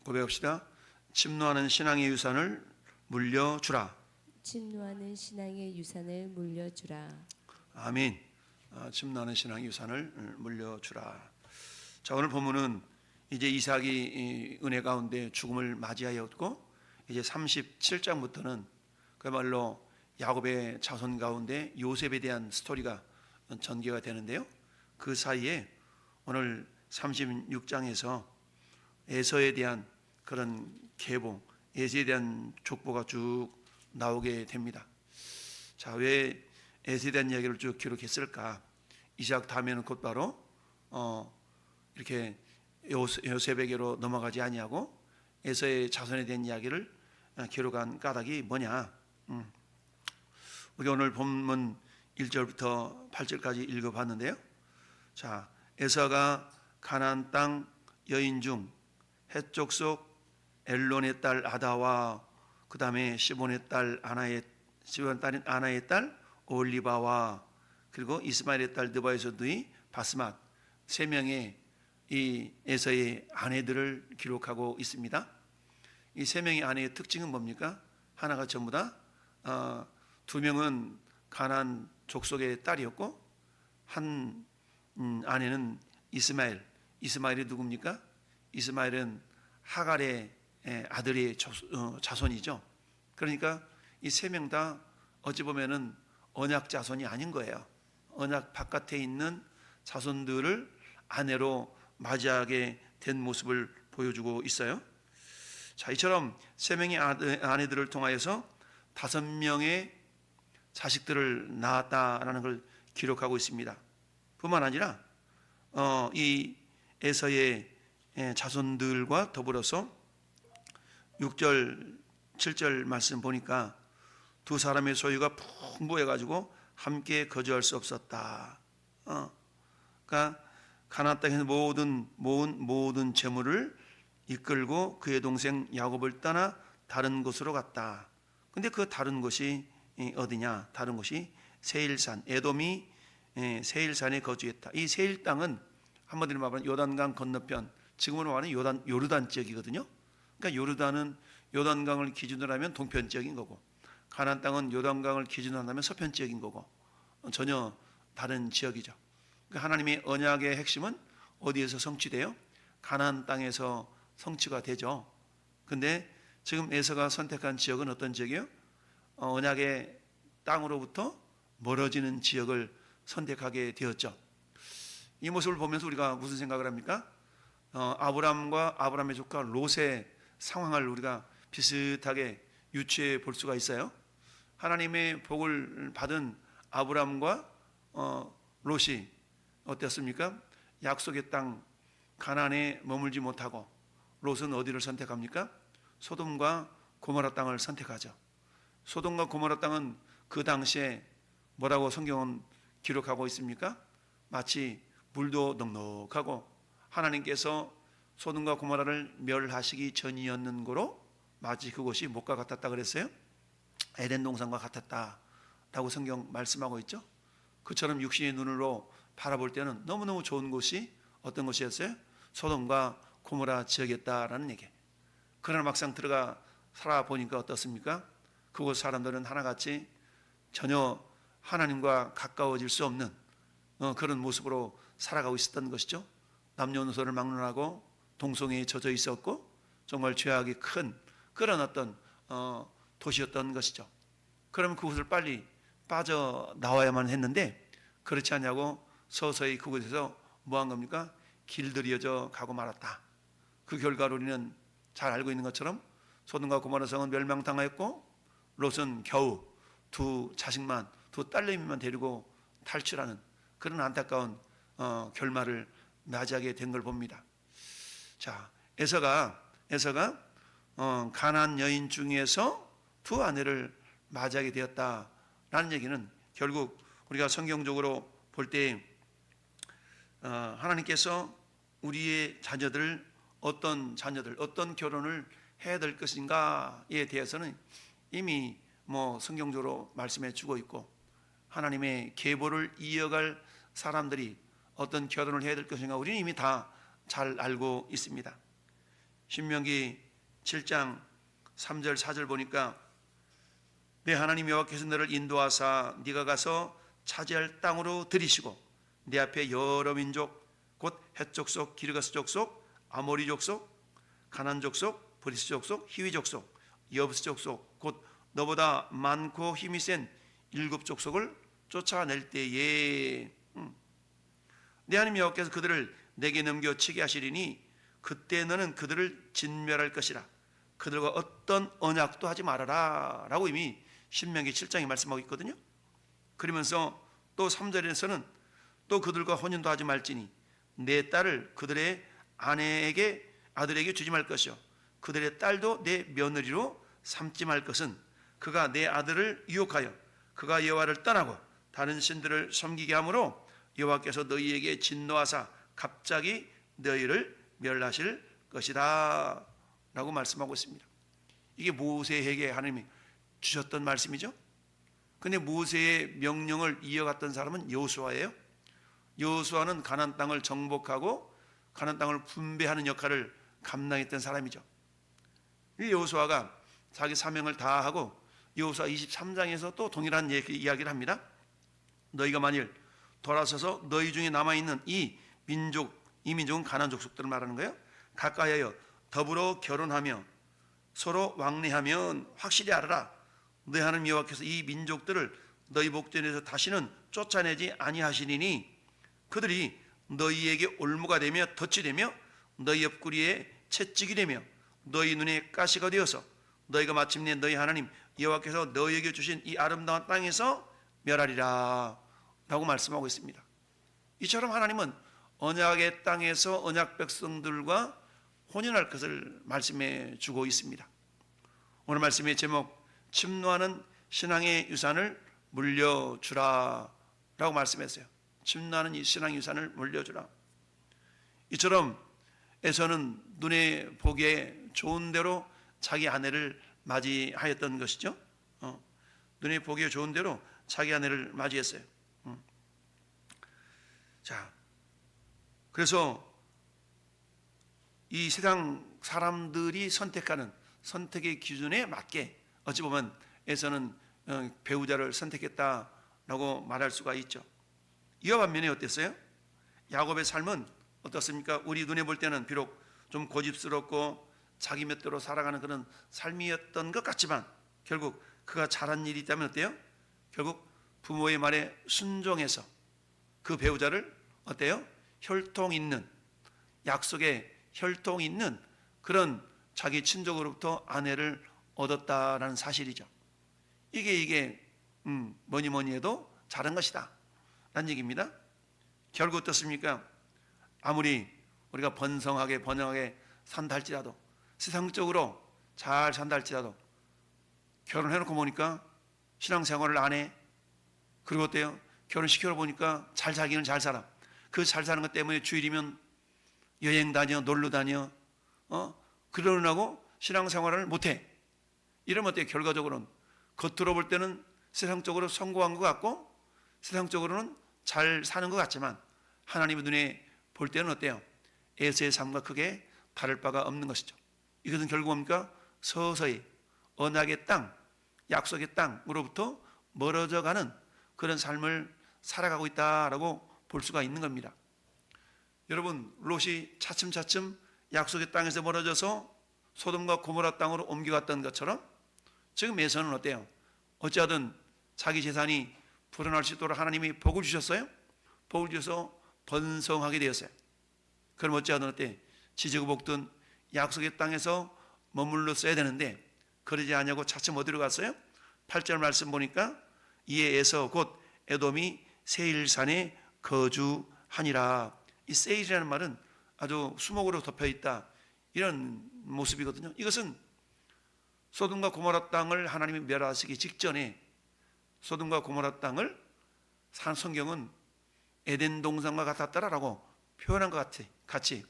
고백합시다. 침노하는 신앙의 유산을 물려주라. 침노하는 신앙의 유산을 물려주라. 아멘. 침노하는 신앙의 유산을 물려주라. 자, 오늘 본문은 이제 이삭이 은혜 가운데 죽음을 맞이하였고, 이제 37장부터는 그야말로 야곱의 자손 가운데 요셉에 대한 스토리가 전개가 되는데요. 그 사이에 오늘 36장에서 에서에 대한 그런 계보, 에서에 대한 족보가 쭉 나오게 됩니다. 자, 왜 에서에 대한 이야기를 쭉 기록했을까? 이삭 다음에는 곧바로 이렇게 요셉에게로 넘어가지 아니하고 에서의 자손에 대한 이야기를 기록한 까닭이 뭐냐? 우리 오늘 본문 1절부터 8절까지 읽어봤는데요. 자, 에서가 가나안 땅 여인 중 헷 족속 엘론의 딸 아다와 그 다음에 시본의 딸 아나의 딸 올리바와 그리고 이스마엘의 딸 느바에서 누이 바스맛 세 명의 이 에서의 아내들을 기록하고 있습니다. 이 세 명의 아내의 특징은 뭡니까? 하나가 전부 다 두 명은 가나안 족속의 딸이었고 한 아내는 이스마엘이 누굽니까? 이스마엘은 하갈의 아들의 자손이죠. 그러니까 이 세 명 다 어찌 보면은 언약 자손이 아닌 거예요. 언약 바깥에 있는 자손들을 아내로 맞이하게 된 모습을 보여주고 있어요. 자, 이처럼 세 명의 아내들을 통하여서 5명의 자식들을 낳았다라는 걸 기록하고 있습니다. 뿐만 아니라 이 에서의 자손들과 더불어서 6절 7절 말씀 보니까 두 사람의 소유가 풍부해가지고 함께 거주할 수 없었다. 그러니까 가나안 땅에서 모든 재물을 이끌고 그의 동생 야곱을 떠나 다른 곳으로 갔다. 근데 그 다른 곳이 어디냐? 다른 곳이 세일산, 에돔이 세일산에 거주했다. 이 세일 땅은 한마디로 말하면 요단강 건너편, 지금으로 말하면 요르단 지역이거든요. 그러니까 요르단은 요단강을 기준으로 하면 동편 지역인 거고, 가나안 땅은 요단강을 기준으로 한다면 서편 지역인 거고, 전혀 다른 지역이죠. 그러니까 하나님의 언약의 핵심은 어디에서 성취돼요? 가나안 땅에서 성취가 되죠. 근데 지금 에서가 선택한 지역은 어떤 지역이에요? 언약의 땅으로부터 멀어지는 지역을 선택하게 되었죠. 이 모습을 보면서 우리가 무슨 생각을 합니까? 아브람과 아브람의 조카 롯의 상황을 우리가 비슷하게 유추해 볼 수가 있어요. 하나님의 복을 받은 아브람과 롯이 어땠습니까? 약속의 땅 가나안에 머물지 못하고 롯은 어디를 선택합니까? 소돔과 고모라 땅을 선택하죠. 소돔과 고모라 땅은 그 당시에 뭐라고 성경은 기록하고 있습니까? 마치 물도 넉넉하고 하나님께서 소돔과 고모라를 멸하시기 전이었는 거로 마치 그곳이 못과 같았다 그랬어요. 에덴 동산과 같았다라고 성경 말씀하고 있죠. 그처럼 육신의 눈으로 바라볼 때는 너무너무 좋은 곳이 어떤 곳이었어요? 소돔과 고모라 지역이었다라는 얘기. 그러나 막상 들어가 살아보니까 어떻습니까? 그곳 사람들은 하나같이 전혀 하나님과 가까워질 수 없는 그런 모습으로 살아가고 있었던 것이죠. 남녀노소를 막론하고 동성애에 젖어 있었고 정말 죄악이 큰 그런 어떤 도시였던 것이죠. 그러면 그곳을 빨리 빠져나와야만 했는데 그렇지 않냐고 서서히 그곳에서 뭐한 겁니까? 길들여져 가고 말았다. 그 결과로 우리는 잘 알고 있는 것처럼 소돔과 고모라 성은 멸망당하였고 롯은 겨우 두 딸내미만 데리고 탈출하는 그런 안타까운 결말을 맞이하게 된 걸 봅니다. 자, 에서가 가나안 여인 중에서 두 아내를 맞이하게 되었다라는 얘기는 결국 우리가 성경적으로 볼 때 하나님께서 우리의 자녀들 어떤 결혼을 해야 될 것인가에 대해서는 이미 성경적으로 말씀해 주고 있고 하나님의 계보를 이어갈 사람들이 어떤 결혼을 해야 될 것인가 우리는 이미 다 잘 알고 있습니다. 신명기 7장 3절 4절 보니까 내 하나님 여호와께서 너를 인도하사 네가 가서 차지할 땅으로 들이시고 내 앞에 여러 민족 곧 헷 족속, 기르가스 족속, 아모리 족속, 가난 족속, 브리스 족속, 히위 족속, 여부스 족속 곧 너보다 많고 힘이 센 7 족속을 쫓아낼 때에 내 하나님 여호와께서 그들을 내게 넘겨치게 하시리니 그때 너는 그들을 진멸할 것이라. 그들과 어떤 언약도 하지 말아라 라고 이미 신명기 7장에 말씀하고 있거든요. 그러면서 또 3절에서는 또 그들과 혼인도 하지 말지니 내 딸을 그들의 아들에게 주지 말 것이요 그들의 딸도 내 며느리로 삼지 말 것은 그가 내 아들을 유혹하여 그가 여호와를 떠나고 다른 신들을 섬기게 하므로 여호와께서 너희에게 진노하사 갑자기 너희를 멸하실 것이다 라고 말씀하고 있습니다. 이게 모세에게 하나님이 주셨던 말씀이죠. 근데 모세의 명령을 이어갔던 사람은 여호수아예요. 여호수아는 가나안 땅을 정복하고 가나안 땅을 분배하는 역할을 감당했던 사람이죠. 이 여호수아가 자기 사명을 다하고 여호수아 23장에서 또 동일한 이야기를 합니다. 너희가 만일 돌아서서 너희 중에 남아있는 이 민족은 가나안 족속들을 말하는 거예요. 가까이하여 더불어 결혼하며 서로 왕래하면 확실히 알아라. 너희 하나님 여호와께서 이 민족들을 너희 복전에서 다시는 쫓아내지 아니하시리니 그들이 너희에게 올무가 되며 덫이 되며 너희 옆구리에 채찍이 되며 너희 눈에 가시가 되어서 너희가 마침내 너희 하나님 여호와께서 너희에게 주신 이 아름다운 땅에서 멸하리라 라고 말씀하고 있습니다. 이처럼 하나님은 언약의 땅에서 언약 백성들과 혼인할 것을 말씀해 주고 있습니다. 오늘 말씀의 제목 침노하는 신앙의 유산을 물려주라 라고 말씀했어요. 침노하는 이 신앙의 유산을 물려주라. 이처럼 에서는 눈에 보기에 좋은 대로 자기 아내를 맞이하였던 것이죠. 눈에 보기에 좋은 대로 자기 아내를 맞이했어요. 자, 그래서 이 세상 사람들이 선택하는 선택의 기준에 맞게 어찌 보면 에서는 배우자를 선택했다라고 말할 수가 있죠. 이와 반면에 어땠어요? 야곱의 삶은 어떻습니까? 우리 눈에 볼 때는 비록 좀 고집스럽고 자기 멋대로 살아가는 그런 삶이었던 것 같지만 결국 그가 잘한 일이 있다면 어때요? 결국 부모의 말에 순종해서 그 배우자를 어때요? 혈통 있는 약속에 혈통 있는 그런 자기 친족으로부터 아내를 얻었다라는 사실이죠. 이게 뭐니 해도 잘한 것이다 라는 얘기입니다. 결국 어떻습니까? 아무리 우리가 번성하게 산다 할지라도 세상적으로 잘 산다 할지라도 결혼해놓고 보니까 신앙생활을 안 해. 그리고 어때요? 결혼시켜놓고 보니까 잘 살기는 잘 살아. 그 잘 사는 것 때문에 주일이면 여행 다녀 놀러 다녀 그러느라고 신앙생활을 못해. 이러면 어때요? 결과적으로는 겉으로 볼 때는 세상적으로 성공한 것 같고 세상적으로는 잘 사는 것 같지만 하나님의 눈에 볼 때는 어때요? 에서의 삶과 크게 다를 바가 없는 것이죠. 이것은 결국 뭡니까? 서서히 언약의 땅, 약속의 땅으로부터 멀어져가는 그런 삶을 살아가고 있다라고 볼 수가 있는 겁니다. 여러분, 롯이 차츰차츰 약속의 땅에서 멀어져서 소돔과 고모라 땅으로 옮겨갔던 것처럼 지금 에서는 어때요? 어찌하든 자기 재산이 불어날 수 있도록 하나님이 복을 주셨어요. 복을 주셔서 번성하게 되었어요. 그럼 어찌하든 어때? 지지고 볶든 약속의 땅에서 머물러 써야 되는데 그러지 않냐고 차츰 어디로 갔어요? 8절 말씀 보니까 이에 에서 곧 에돔이 세일산에 거주하니라. 이 세일이라는 말은 아주 수목으로 덮여있다 이런 모습이거든요. 이것은 소돔과 고모라 땅을 하나님이 멸하시기 직전에 소돔과 고모라 땅을 성경은 에덴 동산과 같았다라고 표현한 것 같이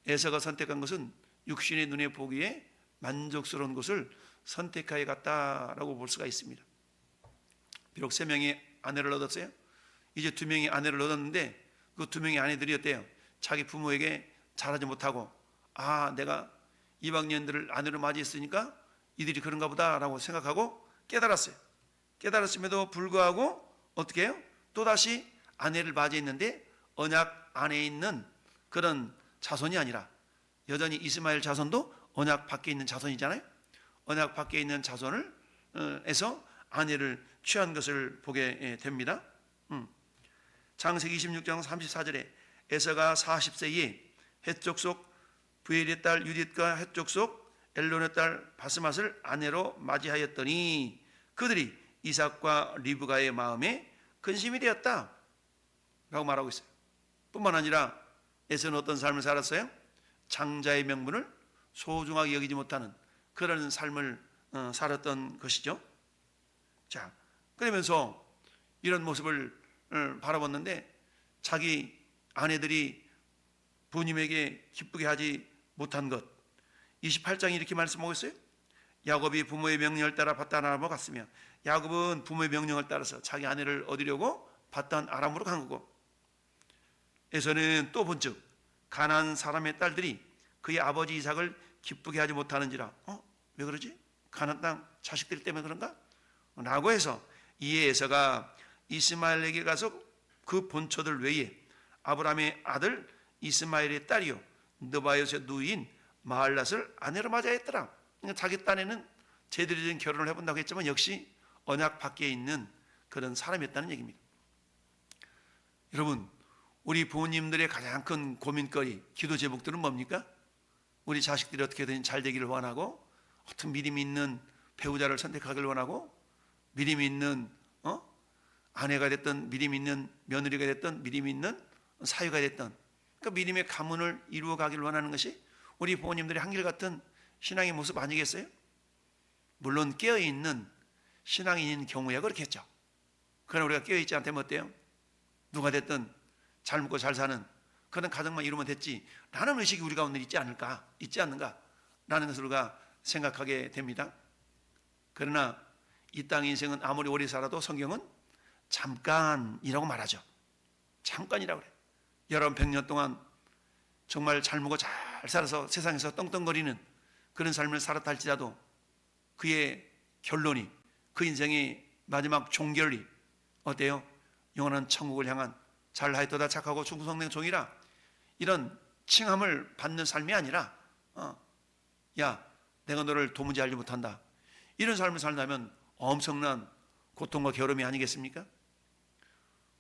에서가 선택한 것은 육신의 눈에 보기에 만족스러운 곳을 선택하여 갔다라고 볼 수가 있습니다. 비록 3명의 아내를 얻었어요. 이제 2명의 아내를 얻었는데 그 2명의 아내들이 어때요? 자기 부모에게 잘하지 못하고 내가 이방인들을 아내로 맞이했으니까 이들이 그런가 보다라고 생각하고 깨달았어요. 깨달았음에도 불구하고 어떻게 해요? 또다시 아내를 맞이했는데 언약 안에 있는 그런 자손이 아니라 여전히 이스마엘 자손도 언약 밖에 있는 자손이잖아요. 언약 밖에 있는 자손을 에서 아내를 취한 것을 보게 됩니다. 창세기 26장 34절에 에서가 40세에 헷 족속 부엘의 딸 유딧과 헷 족속 엘론의 딸 바스맛을 아내로 맞이하였더니 그들이 이삭과 리브가의 마음에 근심이 되었다 라고 말하고 있어요. 뿐만 아니라 에서는 어떤 삶을 살았어요? 장자의 명분을 소중하게 여기지 못하는 그런 삶을 살았던 것이죠. 자, 그러면서 이런 모습을 바라봤는데 자기 아내들이 부모님에게 기쁘게 하지 못한 것, 28장이 이렇게 말씀하고 있어요. 야곱이 부모의 명령을 따라 밧단 아람으로 갔으며, 야곱은 부모의 명령을 따라서 자기 아내를 얻으려고 밧단 아람으로 간 거고, 에서는 또 본즉 가나안 사람의 딸들이 그의 아버지 이삭을 기쁘게 하지 못하는지라. 왜 그러지? 가나안 땅 자식들 때문에 그런가? 라고 해서 이에 에서가 이스마엘에게 가서 그 본처들 외에 아브라함의 아들 이스마엘의 딸이요 느바요의 누이인 마할랏을 아내로 맞이했더라. 그러니까 자기 딴에는 제대로 된 결혼을 해본다고 했지만 역시 언약 밖에 있는 그런 사람이었다는 얘기입니다. 여러분, 우리 부모님들의 가장 큰 고민거리, 기도 제목들은 뭡니까? 우리 자식들이 어떻게든 잘 되기를 원하고, 어떤 믿음이 있는 배우자를 선택하기를 원하고, 믿음이 있는 아내가 됐든, 믿음이 있는 며느리가 됐든, 믿음이 있는 사위가 됐든, 그 믿음의 가문을 이루어 가기를 원하는 것이 우리 부모님들의 한결같은 신앙의 모습 아니겠어요? 물론 깨어있는 신앙인인 경우에 그렇겠죠. 그러나 우리가 깨어있지 않다면 어때요? 누가 됐든 잘 먹고 잘 사는 그런 가정만 이루면 됐지 라는 의식이 우리 가운데 있지 않는가 라는 것을 우리가 생각하게 됩니다. 그러나 이 땅의 인생은 아무리 오래 살아도 성경은 잠깐이라고 말하죠. 잠깐이라고 그래요. 여러분 100년 동안 정말 잘 먹고 잘 살아서 세상에서 떵떵거리는 그런 삶을 살았다 할지라도 그의 결론이, 그 인생의 마지막 종결이 어때요? 영원한 천국을 향한 잘하였도다 착하고 충성된 종이라, 이런 칭함을 받는 삶이 아니라 야 내가 너를 도무지 알지 못한다, 이런 삶을 살다면 엄청난 고통과 괴로움이 아니겠습니까?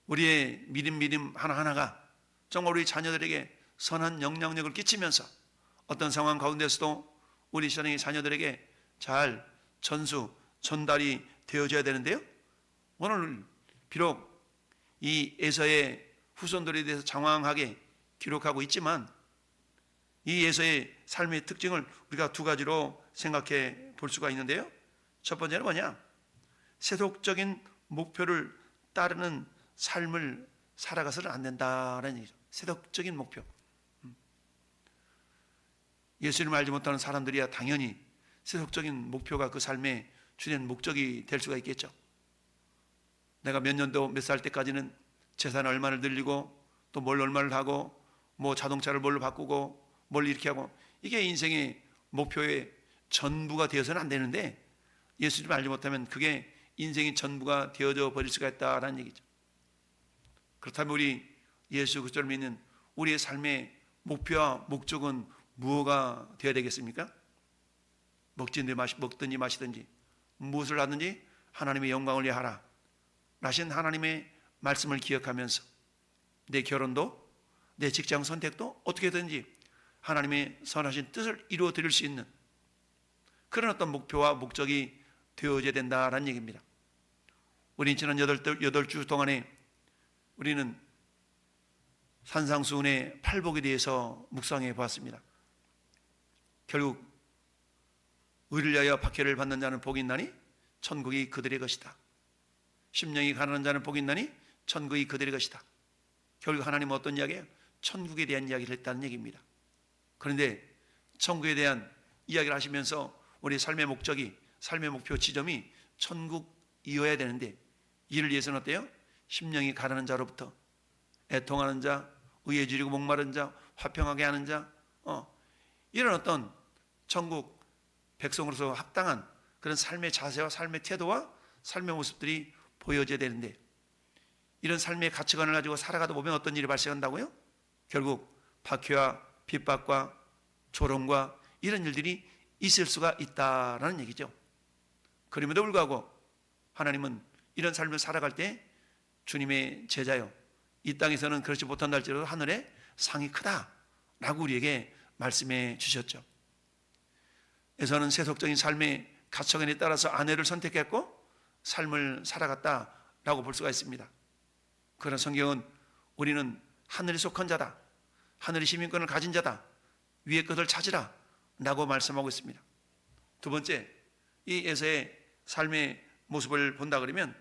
우리의 믿음 하나하나가 정말 우리 자녀들에게 선한 영향력을 끼치면서 어떤 상황 가운데서도 우리 신앙의 자녀들에게 잘 전달이 되어져야 되는데요. 오늘 비록 이 에서의 후손들에 대해서 장황하게 기록하고 있지만 이 에서의 삶의 특징을 우리가 두 가지로 생각해 볼 수가 있는데요. 첫 번째는 뭐냐? 세속적인 목표를 따르는 삶을 살아가서는 안 된다는 얘기죠. 세속적인 목표. 예수님을 알지 못하는 사람들이야 당연히 세속적인 목표가 그 삶의 주된 목적이 될 수가 있겠죠. 내가 몇 년도 몇 살 때까지는 재산을 얼마를 늘리고 또 뭘 얼마를 하고 뭐 자동차를 뭘로 바꾸고 뭘 이렇게 하고, 이게 인생의 목표의 전부가 되어서는 안 되는데 예수님을 알지 못하면 그게 인생의 전부가 되어져 버릴 수가 있다라는 얘기죠. 그렇다면 우리 예수 그리스도를 믿는 우리의 삶의 목표와 목적은 무엇가 되어야 되겠습니까? 먹든지 마시든지 무엇을 하든지 하나님의 영광을 위하라 라신 하나님의 말씀을 기억하면서 내 결혼도 내 직장 선택도 어떻게든지 하나님의 선하신 뜻을 이루어 드릴 수 있는 그런 어떤 목표와 목적이 되어져야 된다는 얘기입니다. 우리 지난 8주 동안에 우리는 산상수훈의 팔복에 대해서 묵상해 보았습니다. 결국 의를 위하여 박해를 받는 자는 복이 있나니 천국이 그들의 것이다. 심령이 가난한 자는 복이 있나니 천국이 그들의 것이다. 결국 하나님은 어떤 이야기예요? 천국에 대한 이야기를 했다는 얘기입니다. 그런데 천국에 대한 이야기를 하시면서 우리 삶의 목적이, 삶의 목표 지점이 천국이어야 되는데 이를 위해서는 어때요? 심령이 가난한 자로부터 애통하는 자, 의에 지리고 목마른 자, 화평하게 하는 자, 이런 어떤 천국 백성으로서 합당한 그런 삶의 자세와 삶의 태도와 삶의 모습들이 보여져야 되는데, 이런 삶의 가치관을 가지고 살아가다 보면 어떤 일이 발생한다고요? 결국 박해와 핍박과 조롱과 이런 일들이 있을 수가 있다라는 얘기죠. 그럼에도 불구하고 하나님은 이런 삶을 살아갈 때 주님의 제자요, 이 땅에서는 그렇지 못한다 할지라도 하늘의 상이 크다라고 우리에게 말씀해 주셨죠. 에서는 세속적인 삶의 가치관에 따라서 아내를 선택했고 삶을 살아갔다라고 볼 수가 있습니다. 그러나 성경은 우리는 하늘에 속한 자다, 하늘의 시민권을 가진 자다, 위의 것을 찾으라 라고 말씀하고 있습니다. 두 번째, 이 에서의 삶의 모습을 본다 그러면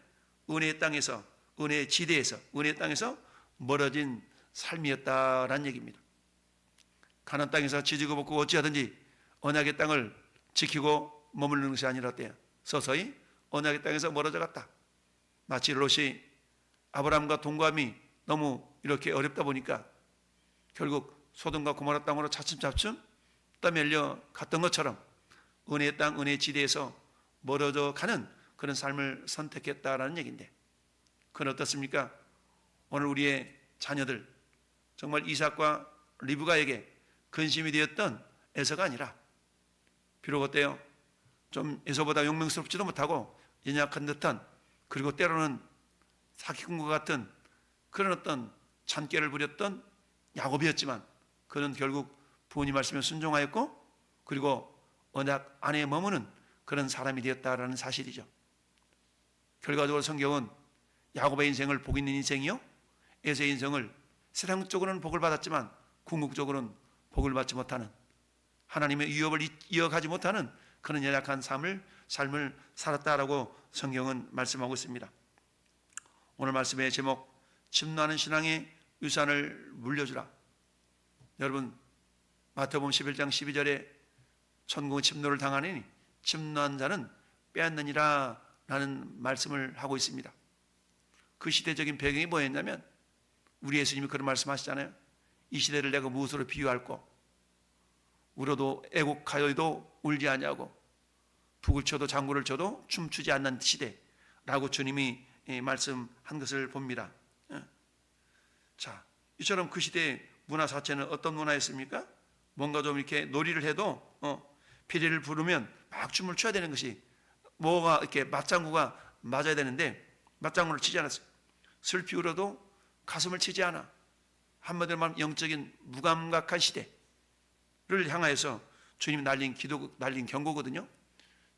은혜의 땅에서, 은혜의 지대에서, 은혜의 땅에서 멀어진 삶이었다라는 얘기입니다. 가나안 땅에서 지지고 볶고 어찌하든지 언약의 땅을 지키고 머무르는 것이 아니라 어때요? 서서히 언약의 땅에서 멀어져 갔다. 마치 롯이 아브라함과 동감이 너무 이렇게 어렵다 보니까 결국 소돔과 고모라 땅으로 차츰차츰 떠밀려 갔던 것처럼 은혜의 땅, 은혜의 지대에서 멀어져 가는 그런 삶을 선택했다라는 얘기인데, 그건 어떻습니까? 오늘 우리의 자녀들, 정말 이삭과 리브가에게 근심이 되었던 에서가 아니라, 비록 어때요? 좀 에서보다 용맹스럽지도 못하고 연약한 듯한, 그리고 때로는 사기꾼과 같은 그런 어떤 잔꾀를 부렸던 야곱이었지만, 그는 결국 부모님 말씀에 순종하였고 그리고 언약 안에 머무는 그런 사람이 되었다라는 사실이죠. 결과적으로 성경은 야곱의 인생을 복 있는 인생이요, 에서의 인생을 세상적으로는 복을 받았지만 궁극적으로는 복을 받지 못하는, 하나님의 위협을 이어가지 못하는 그런 연약한 삶을 살았다라고 성경은 말씀하고 있습니다. 오늘 말씀의 제목, 침노하는 신앙의 유산을 물려주라. 여러분, 마태복음 11장 12절에 천국은 침노를 당하니 침노한 자는 빼앗느니라 라는 말씀을 하고 있습니다. 그 시대적인 배경이 뭐였냐면, 우리 예수님이 그런 말씀하시잖아요. 이 시대를 내가 무엇으로 비유할꼬? 울어도 애곡하여도 울지 아니하고 북을 쳐도 장구를 쳐도 춤추지 않는 시대라고 주님이 말씀한 것을 봅니다. 자, 이처럼 그 시대의 문화 자체는 어떤 문화였습니까? 뭔가 좀 이렇게 놀이를 해도 피리를 부르면 막 춤을 춰야 되는 것이, 뭐가 이렇게 맞장구가 맞아야 되는데 맞장구를 치지 않았어요. 슬피 울어도 가슴을 치지 않아. 한마디로 말하면 영적인 무감각한 시대를 향하여서 주님이 날린 경고거든요.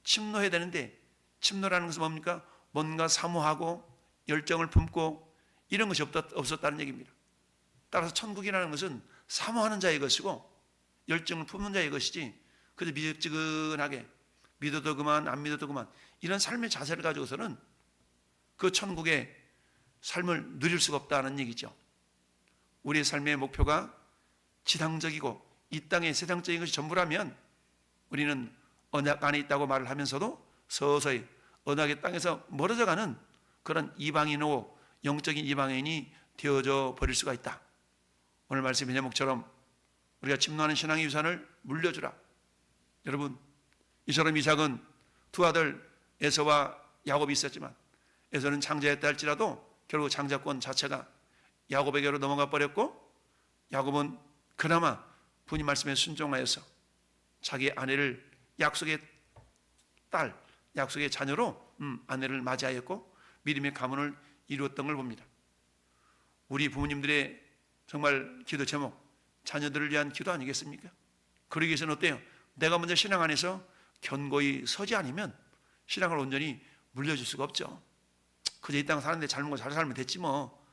침노해야 되는데, 침노라는 것은 뭡니까? 뭔가 사모하고 열정을 품고 이런 것이 없었다는 얘기입니다. 따라서 천국이라는 것은 사모하는 자의 것이고 열정을 품는 자의 것이지, 그저 미지근하게 믿어도 그만 안 믿어도 그만 이런 삶의 자세를 가지고서는 그 천국의 삶을 누릴 수가 없다는 얘기죠. 우리의 삶의 목표가 지상적이고 이 땅의 세상적인 것이 전부라면 우리는 언약 안에 있다고 말을 하면서도 서서히 언약의 땅에서 멀어져가는 그런 이방인이고 영적인 이방인이 되어져 버릴 수가 있다. 오늘 말씀의 제목처럼 우리가 침노하는 신앙의 유산을 물려주라. 여러분, 이처럼 이삭은 두 아들 에서와 야곱이 있었지만, 에서는 장자였다 할지라도 결국 장자권 자체가 야곱에게로 넘어가 버렸고, 야곱은 그나마 부모님 말씀에 순종하여서 자기 아내를 약속의 딸, 약속의 자녀로 아내를 맞이하였고 믿음의 가문을 이루었던 걸 봅니다. 우리 부모님들의 정말 기도 제목, 자녀들을 위한 기도 아니겠습니까? 그러기 위해서는 어때요? 내가 먼저 신앙 안에서 견고히 서지 않으면 신앙을 온전히 물려줄 수가 없죠. 그저 이 땅 사는데 잘 먹고 잘 살면 됐지 뭐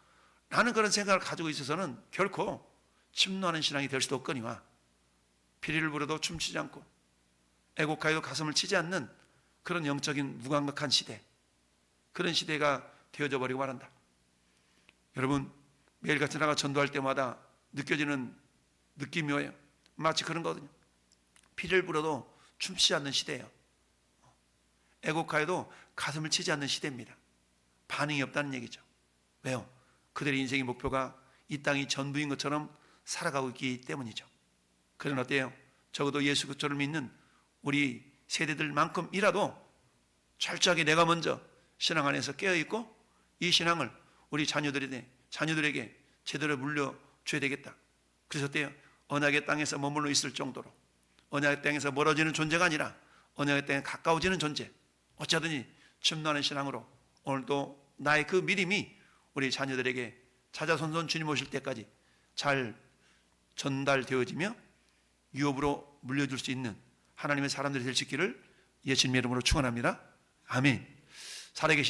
라는 그런 생각을 가지고 있어서는 결코 침노하는 신앙이 될 수도 없거니와, 피리를 부려도 춤추지 않고 애곡하여도 가슴을 치지 않는 그런 영적인 무감각한 시대, 그런 시대가 되어져 버리고 말한다. 여러분, 매일같이 나가 전도할 때마다 느껴지는 느낌이 뭐예요? 마치 그런 거거든요. 피를 불어도 춤추지 않는 시대예요. 애곡하여도 가슴을 치지 않는 시대입니다. 반응이 없다는 얘기죠. 왜요? 그들의 인생의 목표가 이 땅이 전부인 것처럼 살아가고 있기 때문이죠. 그런 어때요? 적어도 예수 그리스도를 믿는 우리 세대들만큼이라도 철저하게 내가 먼저 신앙 안에서 깨어있고 이 신앙을 우리 자녀들에게 제대로 물려줘야 되겠다. 그래서 어때요? 언약의 땅에서 머물러 있을 정도로 언약의 땅에서 멀어지는 존재가 아니라 언약의 땅에 가까워지는 존재, 어쩌든지 침노하는 신앙으로 오늘도 나의 그 믿음이 우리 자녀들에게 자자손손 주님 오실 때까지 잘 전달되어지며 유업으로 물려줄 수 있는 하나님의 사람들이 될 수 있기를 예수님의 이름으로 축원합니다. 아멘. 살아계신